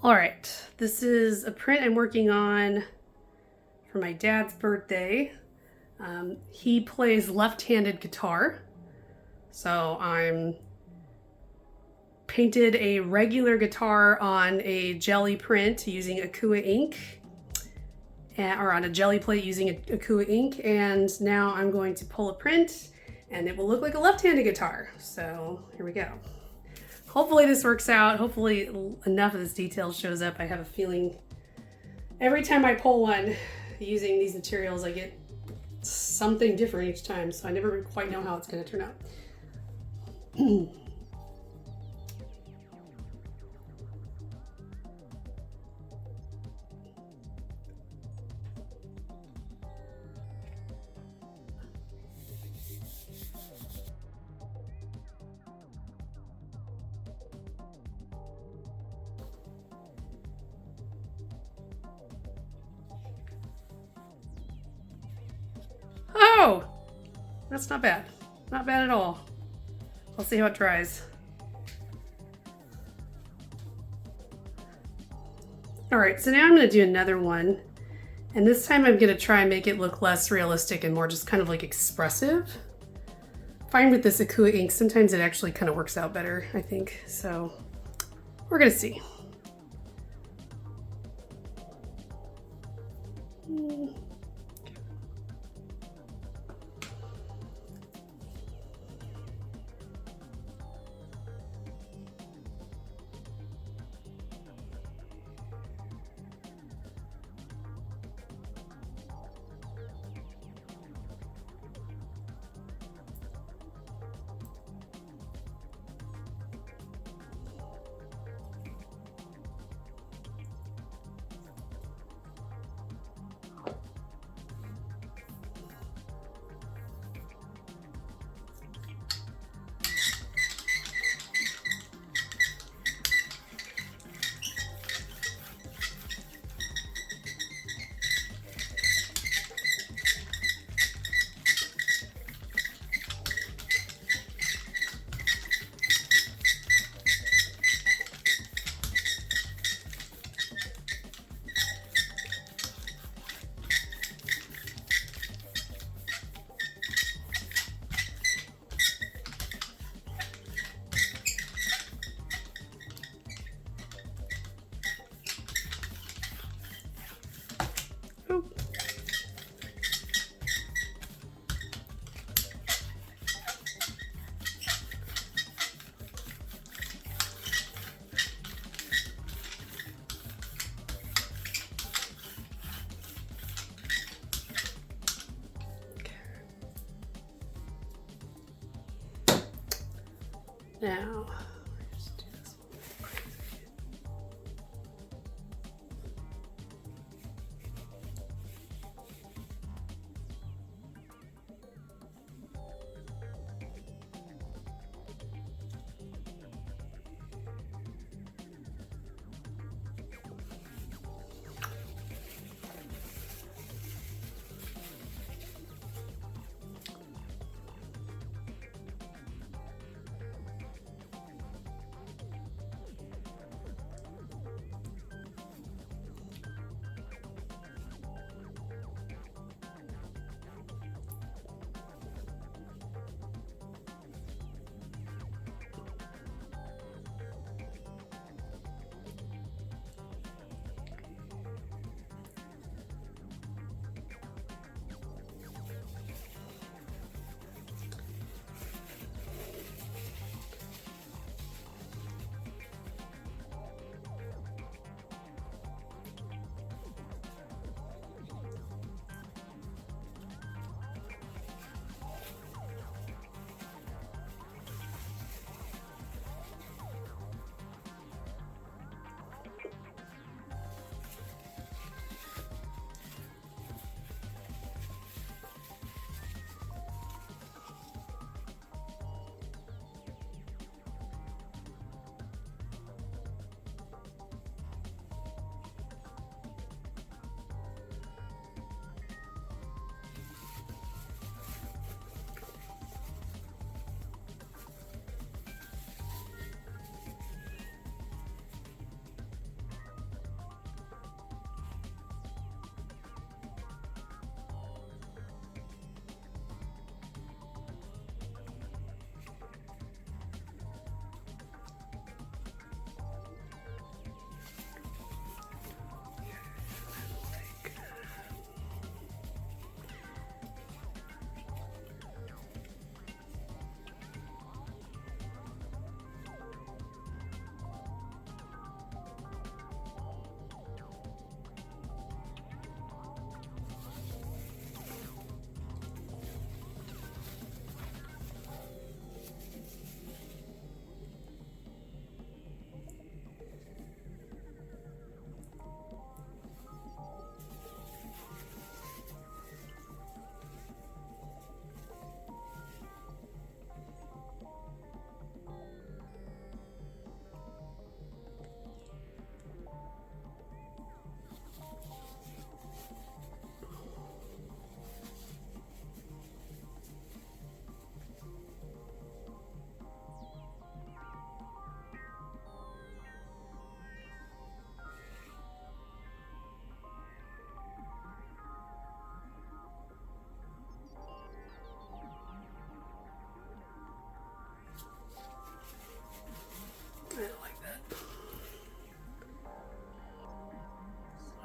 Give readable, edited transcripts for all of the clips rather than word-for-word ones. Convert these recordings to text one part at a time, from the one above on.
All right, this is a print I'm working on for my dad's birthday. He plays left-handed guitar, so I'm painted a regular guitar on a Gelli print using Akua Ink, or on a Gelli plate using Akua Ink, and now I'm going to pull a print and it will look like a left-handed guitar. So here we go. Hopefully this works out. Hopefully enough of this detail shows up. I have a feeling every time I pull one using these materials, I get something different each time, so I never quite know how it's going to turn out. Oh, that's not bad. Not bad at all. I'll see how it dries. All right, so now I'm going to do another one. And this time I'm going to try and make it look less realistic and more just kind of like expressive. I find with this Akua ink, sometimes it actually kind of works out better, I think. So we're going to see. Now, just do this one crazy.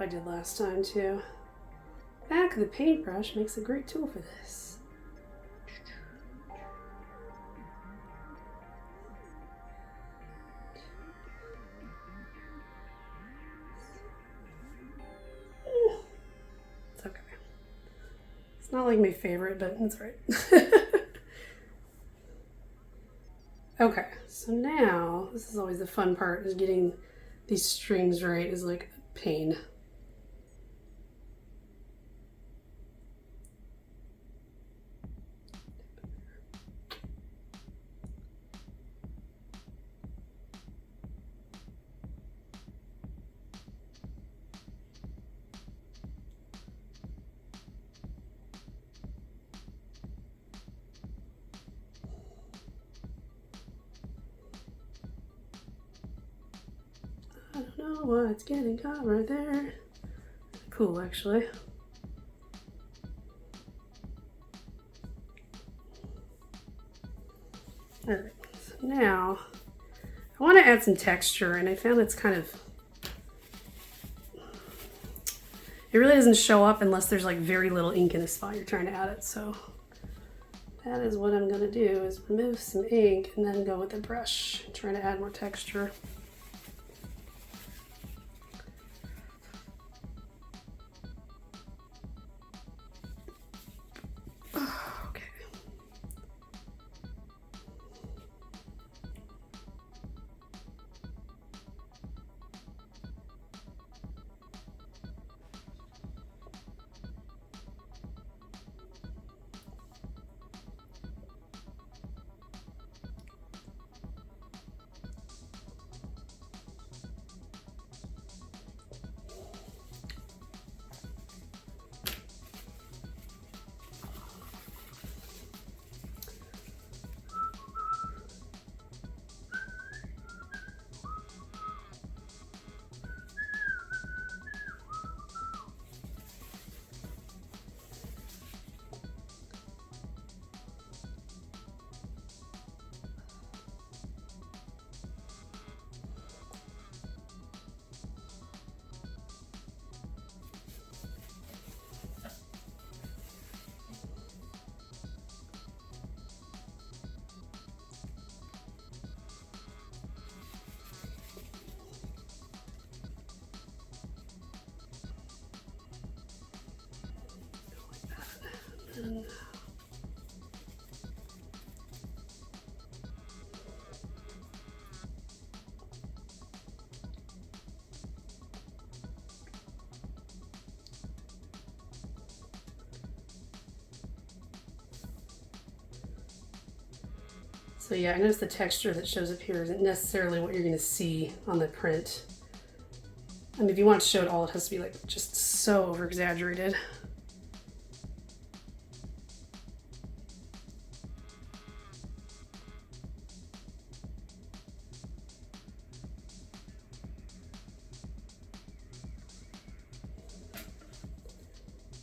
I did last time too. Back of the paintbrush makes a great tool for this. It's okay. It's not like my favorite, but it's right. Okay, so now, this is always the fun part, is getting these strings right is like a pain. I don't know why it's getting caught right there. Cool, actually. Alright, so now I want to add some texture, and I found it's kind of, it really doesn't show up unless there's like very little ink in the spot you're trying to add it. So that is what I'm going to do, is remove some ink and then go with the brush, trying to add more texture. So yeah, I noticed the texture that shows up here isn't necessarily what you're going to see on the print. I mean, if you want to show it all, it has to be like just so over exaggerated.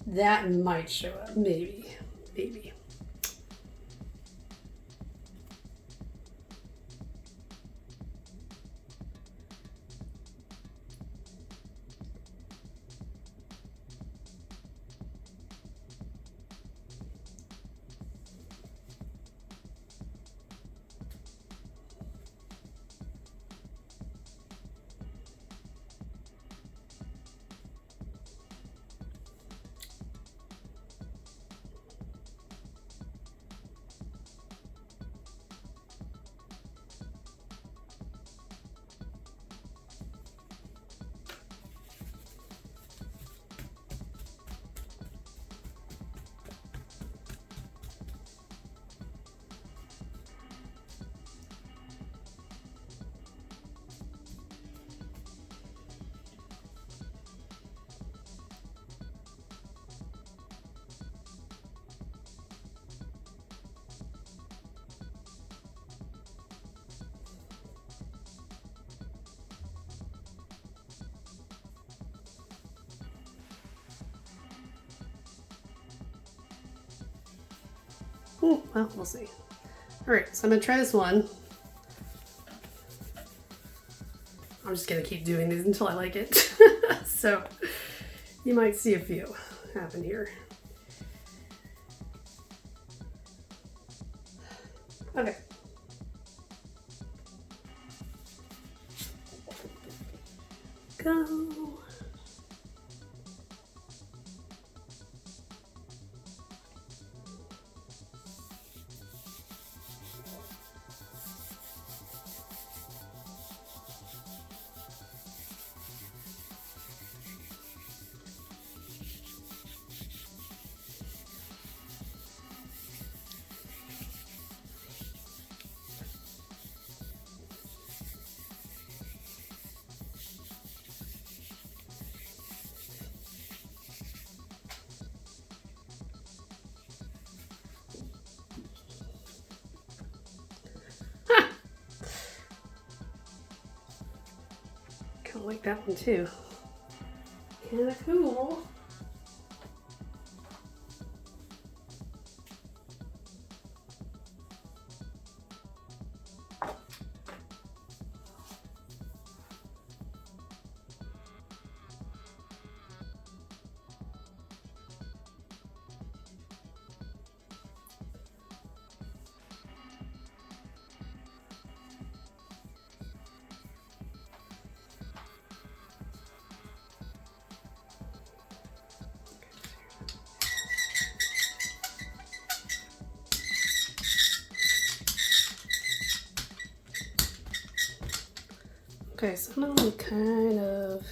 That might show up, maybe. Well, we'll see. All right, so I'm gonna try this one. I'm just gonna keep doing these until I like it. So You might see a few happen here. Okay. Go. Kind of like that one too. Kind of cool. Okay, so now I'm kind of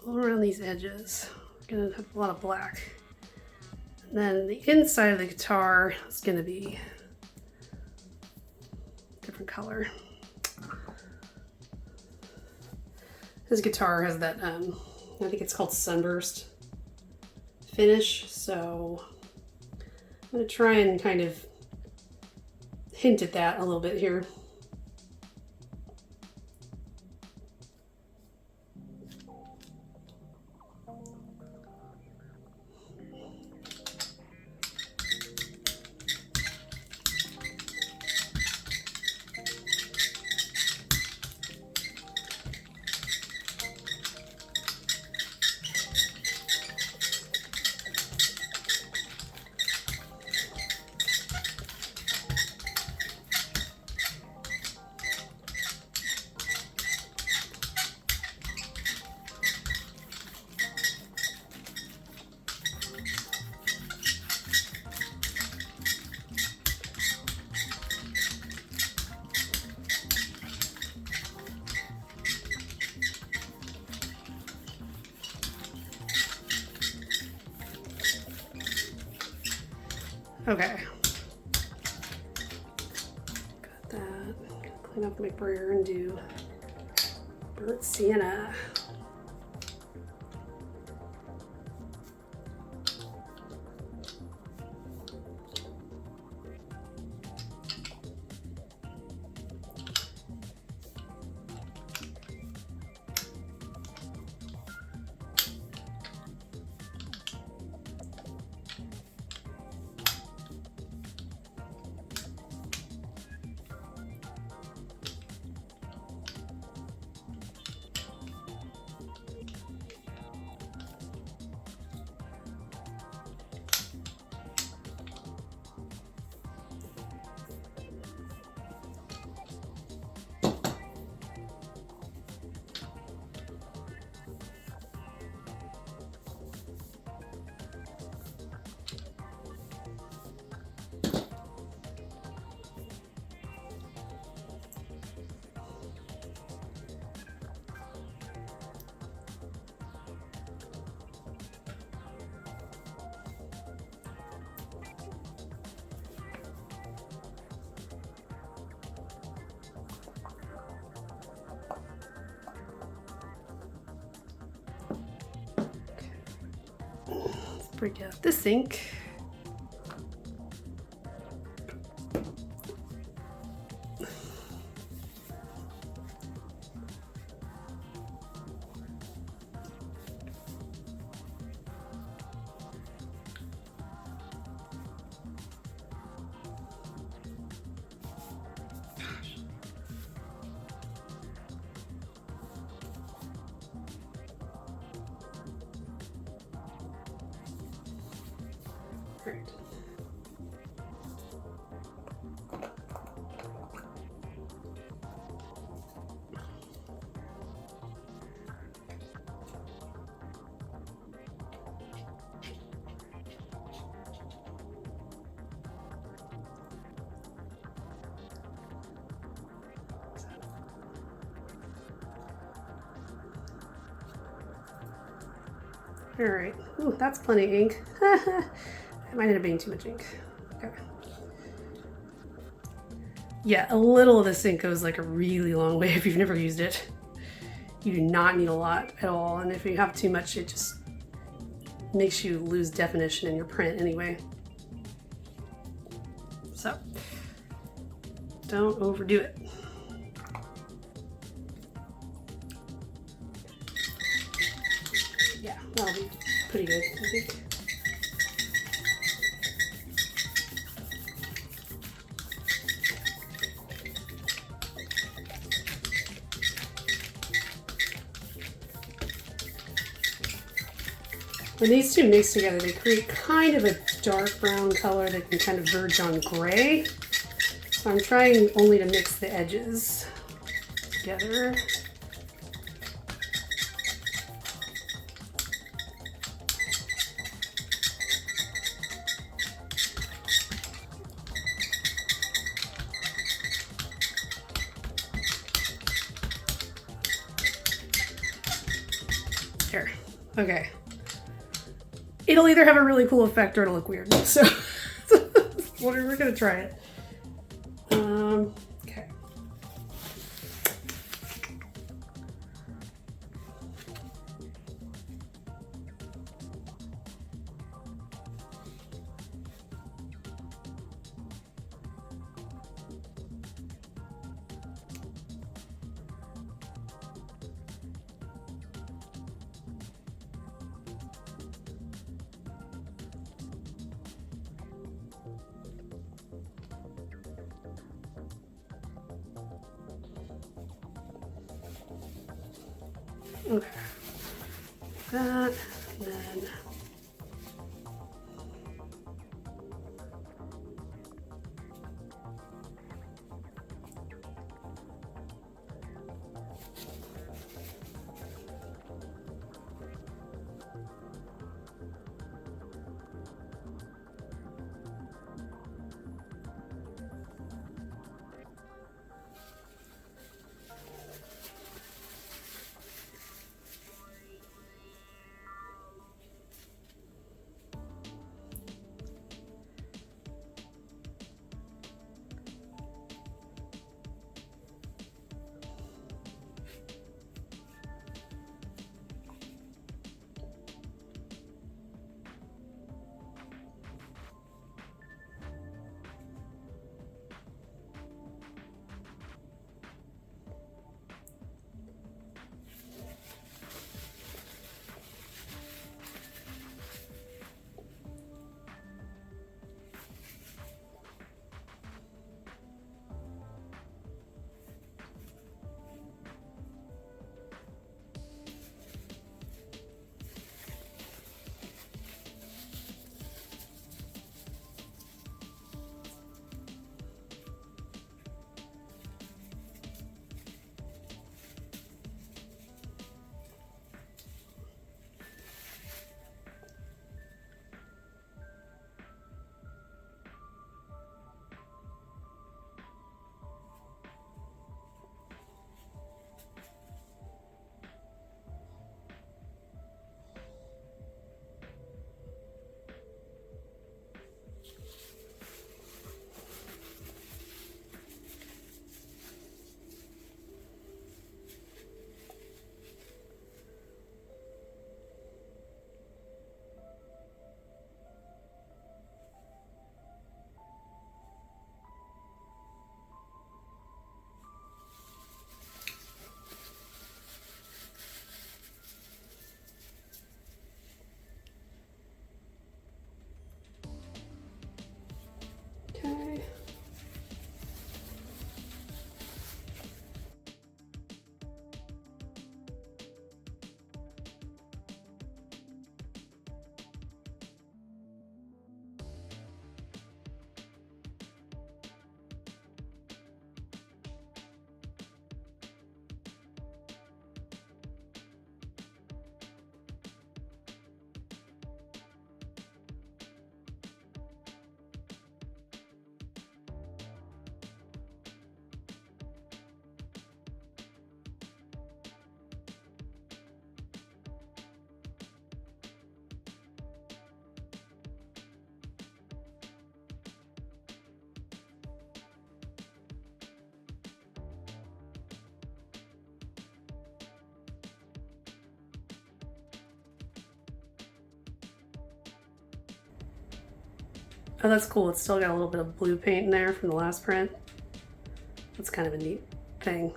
all around these edges. We're gonna have a lot of black. And then the inside of the guitar is gonna be a different color. This guitar has that, I think it's called sunburst finish, so I'm gonna try and kind of hint at that a little bit here. Okay. Got that. Clean up my brayer and do burnt sienna. Break out this ink. Great. All right. Ooh, that's plenty of ink. It might end up being too much ink. Okay. Yeah, a little of this ink goes like a really long way if you've never used it. You do not need a lot at all, and if you have too much, it just makes you lose definition in your print anyway. So, don't overdo it. Yeah, that'll be pretty good, I think. When these two mix together, they create kind of a dark brown color that can kind of verge on gray. So I'm trying only to mix the edges together. There. Okay. It'll either have a really cool effect or it'll look weird. So we're gonna try it. Okay. Okay. That, and then Oh, that's cool. It's still got a little bit of blue paint in there from the last print. That's kind of a neat thing.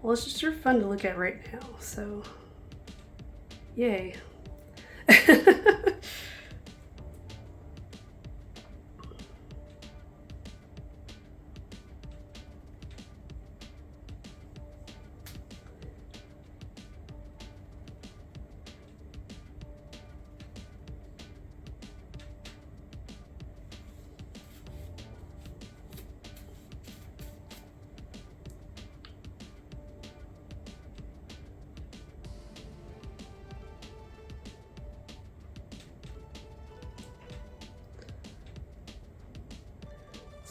Well, it's just sort of fun to look at right now, so yay.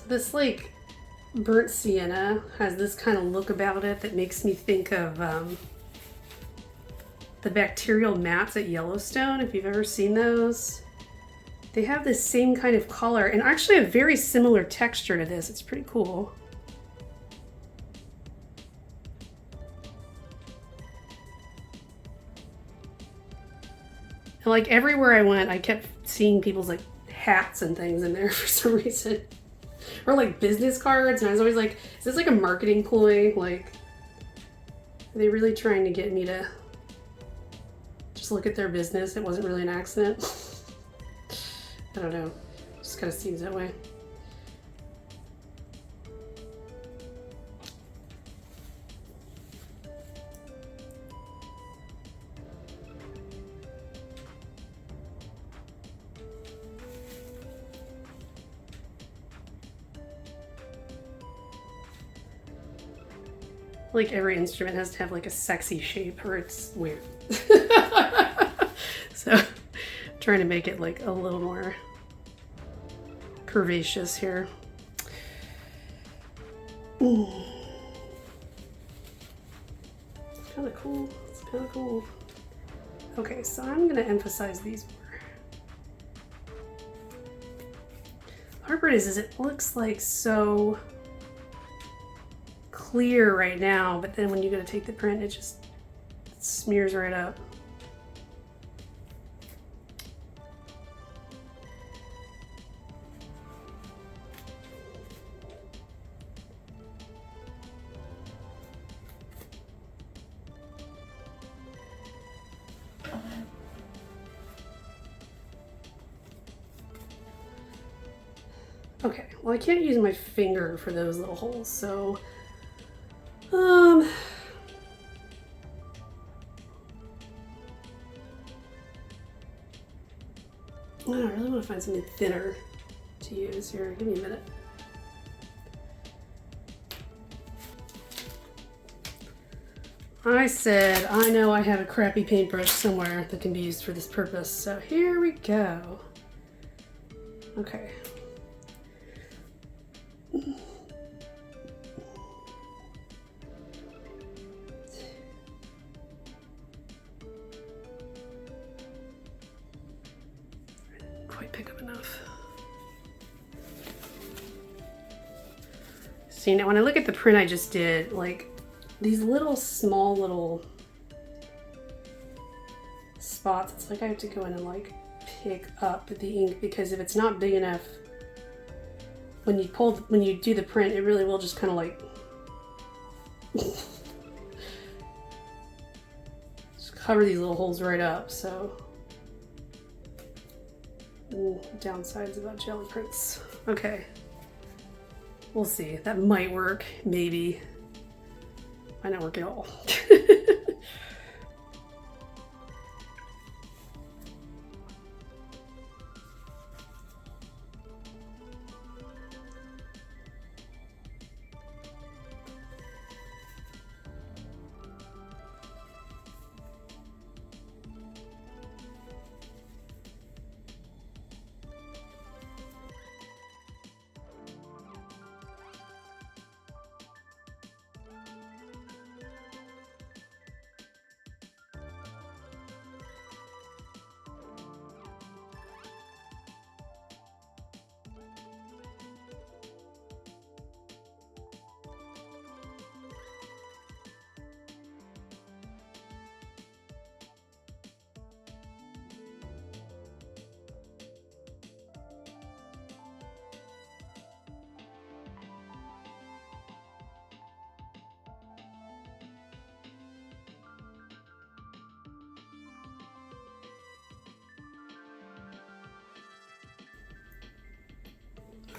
This like burnt sienna has this kind of look about it that makes me think of the bacterial mats at Yellowstone, if you've ever seen those. They have this same kind of color and actually a very similar texture to this. It's pretty cool. And like everywhere I went, I kept seeing people's like hats and things in there for some reason. Or like business cards, and I was always like, is this like a marketing ploy? Like, are they really trying to get me to just look at their business? It wasn't really an accident. I don't know. It just kind of seems that way. Like every instrument has to have like a sexy shape or it's weird. So I'm trying to make it like a little more curvaceous here. It's kind of cool. It's kind of cool. Okay, so I'm gonna emphasize these more. The hard part is it looks like so clear right now, but then when you go to take the print, it just smears right up. Okay, well I can't use my finger for those little holes, so I really want to find something thinner to use here. Give me a minute. I said, I know I have a crappy paintbrush somewhere that can be used for this purpose, so here we go. Okay. Quite pick up enough. See, now when I look at the print I just did, like these little small little spots, it's like I have to go in and like pick up the ink, because if it's not big enough, when you do the print, it really will just kind of like just cover these little holes right up. So downsides about Gelli prints. Okay, we'll see. That might work, maybe. Might not work at all.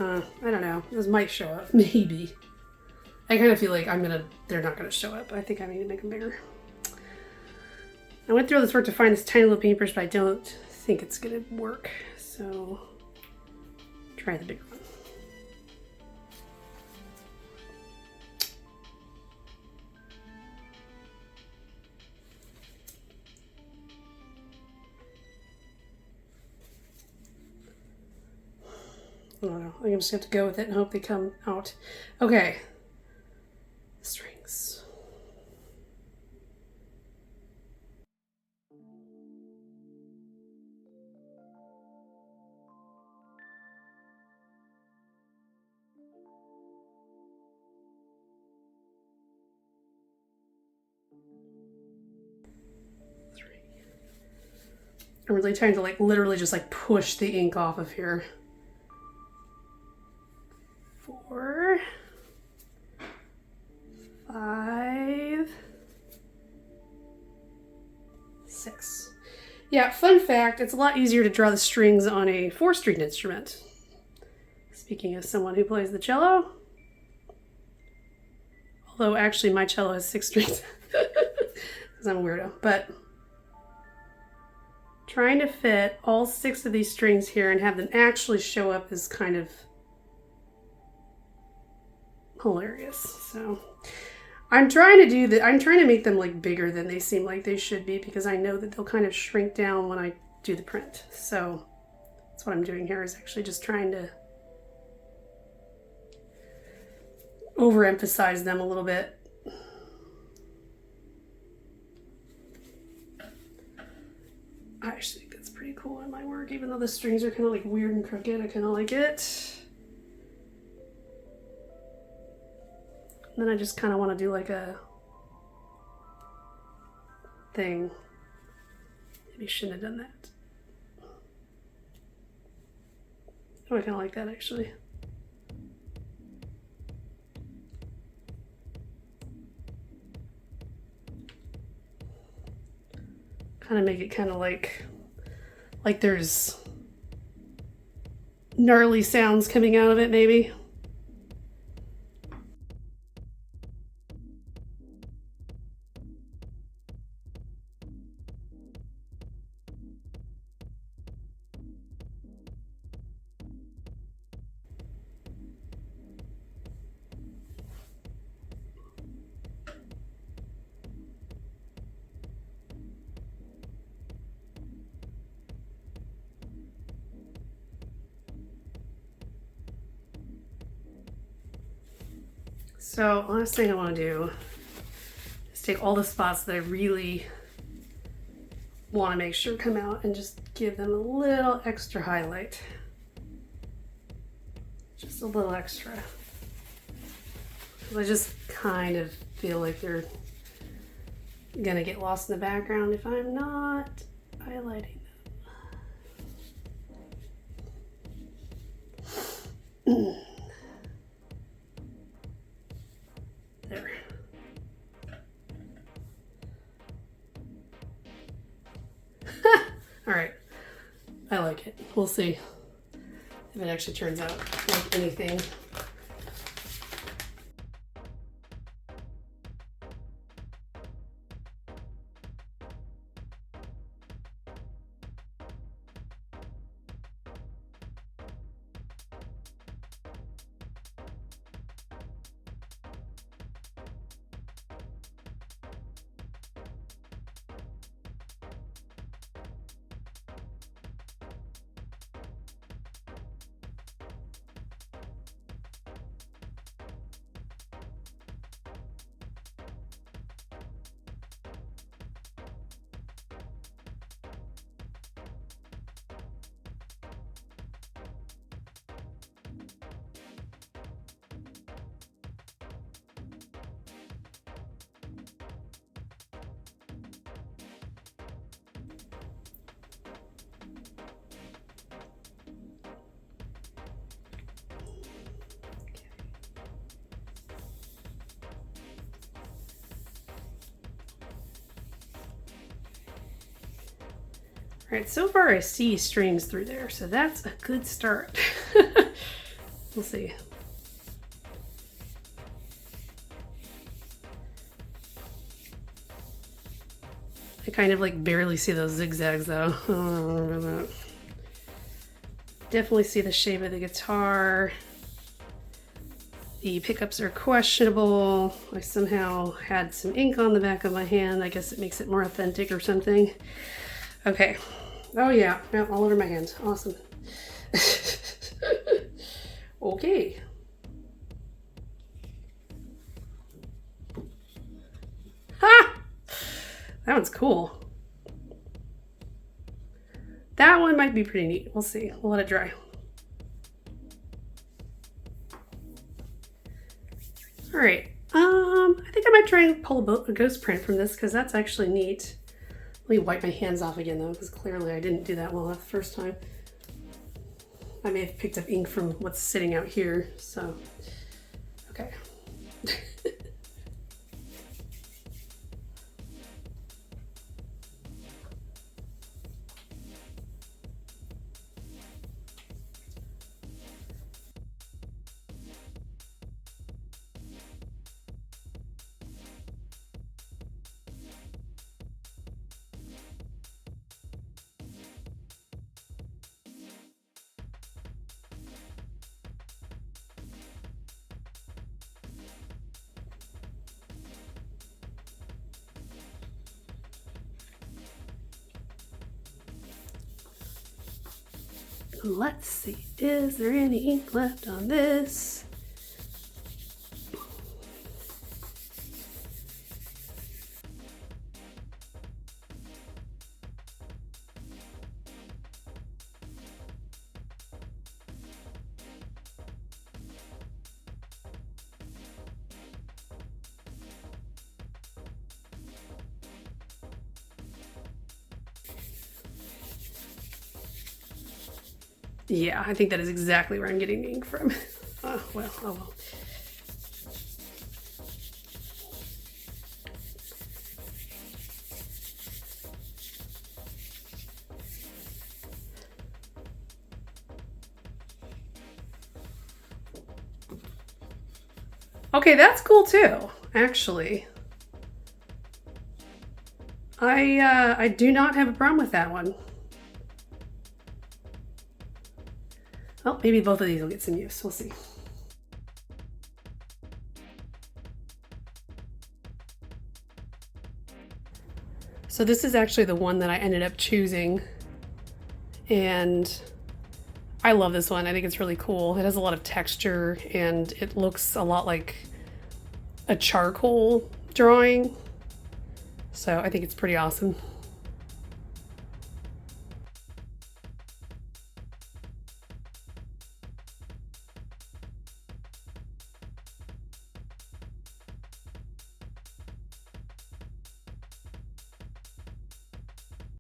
I don't know. Those might show up, maybe. I kind of feel like they're not gonna show up. I think I need to make them bigger. I went through all this work to find this tiny little paintbrush, but I don't think it's gonna work. So try the bigger one. I don't know. I think I'm just gonna have to go with it and hope they come out. Okay. Strings. I'm really trying to like literally just like push the ink off of here. 4, 5, 6. Yeah, fun fact, it's a lot easier to draw the strings on a 4-stringed instrument. Speaking as someone who plays the cello. Although actually my cello has 6 strings. Because I'm a weirdo. But trying to fit all 6 of these strings here and have them actually show up is kind of hilarious. So I'm trying to do that. I'm trying to make them like bigger than they seem like they should be, because I know that they'll kind of shrink down when I do the print. So that's what I'm doing here, is actually just trying to overemphasize them a little bit. I actually think that's pretty cool in my work, even though the strings are kind of like weird and crooked. I kind of like it. And then I just kind of want to do like a thing. Maybe shouldn't have done that. Oh, I kind of like that actually. Kind of make it kind of like there's gnarly sounds coming out of it, maybe. So last thing I want to do is take all the spots that I really want to make sure come out and just give them a little extra highlight. Just a little extra. I just kind of feel like they're gonna get lost in the background if I'm not highlighting them. There. All right, I like it. We'll see if it actually turns out like anything. All right, so far I see strings through there, so that's a good start. We'll see. I kind of like barely see those zigzags though. Definitely see the shape of the guitar. The pickups are questionable. I somehow had some ink on the back of my hand. I guess it makes it more authentic or something. Okay. Oh yeah, no, all over my hand. Awesome. Okay. Ha! That one's cool. That one might be pretty neat. We'll see. We'll let it dry. All right. I think I might try and pull a ghost print from this because that's actually neat. Let me wipe my hands off again though, because clearly I didn't do that well the first time. I may have picked up ink from what's sitting out here, so okay. Let's see, is there any ink left on this? Yeah, I think that is exactly where I'm getting the ink from. Oh, well, oh well. Okay, that's cool too, actually. I do not have a problem with that one. Well, maybe both of these will get some use. We'll see. So this is actually the one that I ended up choosing, and I love this one. I think it's really cool. It has a lot of texture and it looks a lot like a charcoal drawing. So I think it's pretty awesome.